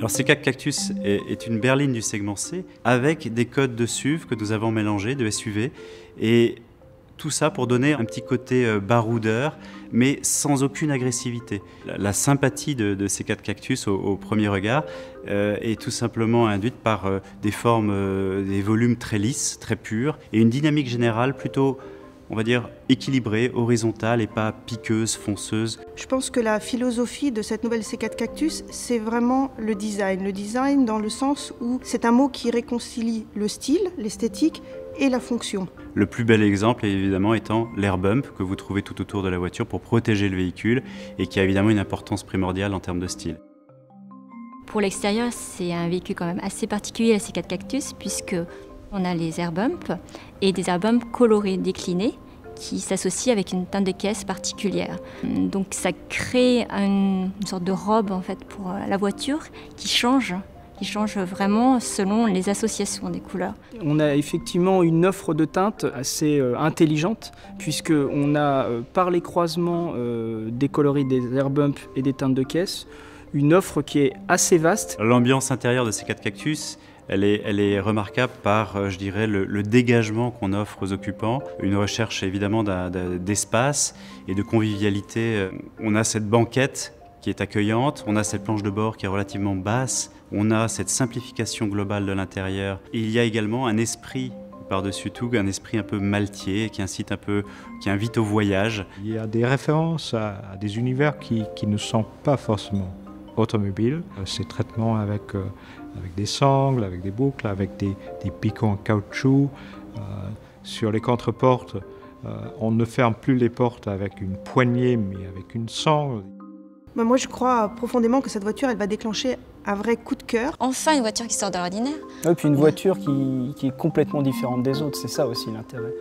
Alors C4 Cactus est une berline du segment C avec des codes de SUV que nous avons mélangés, de SUV, et tout ça pour donner un petit côté baroudeur, mais sans aucune agressivité. La sympathie de C4 Cactus au premier regard est tout simplement induite par des formes, des volumes très lisses, très purs, et une dynamique générale plutôt, on va dire, équilibrée, horizontale et pas piqueuse, fonceuse. Je pense que la philosophie de cette nouvelle C4 Cactus, c'est vraiment le design. Le design dans le sens où c'est un mot qui réconcilie le style, l'esthétique et la fonction. Le plus bel exemple, évidemment, étant l'air bump que vous trouvez tout autour de la voiture pour protéger le véhicule et qui a évidemment une importance primordiale en termes de style. Pour l'extérieur, c'est un véhicule quand même assez particulier, la C4 Cactus, puisque on a les air bumps et des air bumps colorés, déclinés, qui s'associent avec une teinte de caisse particulière. Donc ça crée une sorte de robe en fait pour la voiture qui change vraiment selon les associations des couleurs. On a effectivement une offre de teintes assez intelligente, puisqu'on a, par les croisements des coloris des air bumps et des teintes de caisse, une offre qui est assez vaste. L'ambiance intérieure de C4 Cactus, elle est remarquable par, je dirais, le dégagement qu'on offre aux occupants, une recherche évidemment d'espace et de convivialité. On a cette banquette qui est accueillante, on a cette planche de bord qui est relativement basse, on a cette simplification globale de l'intérieur. Et il y a également un esprit par-dessus tout, un esprit un peu maltier qui invite au voyage. Il y a des références à des univers qui ne sont pas forcément automobiles. Ces traitements avec des sangles, avec des boucles, avec des piquants en caoutchouc. Sur les contreportes, on ne ferme plus les portes avec une poignée, mais avec une sangle. Moi, je crois profondément que cette voiture, elle va déclencher un vrai coup de cœur. Enfin, une voiture qui sort de l'ordinaire. Et puis une voiture qui est complètement différente des autres, c'est ça aussi l'intérêt.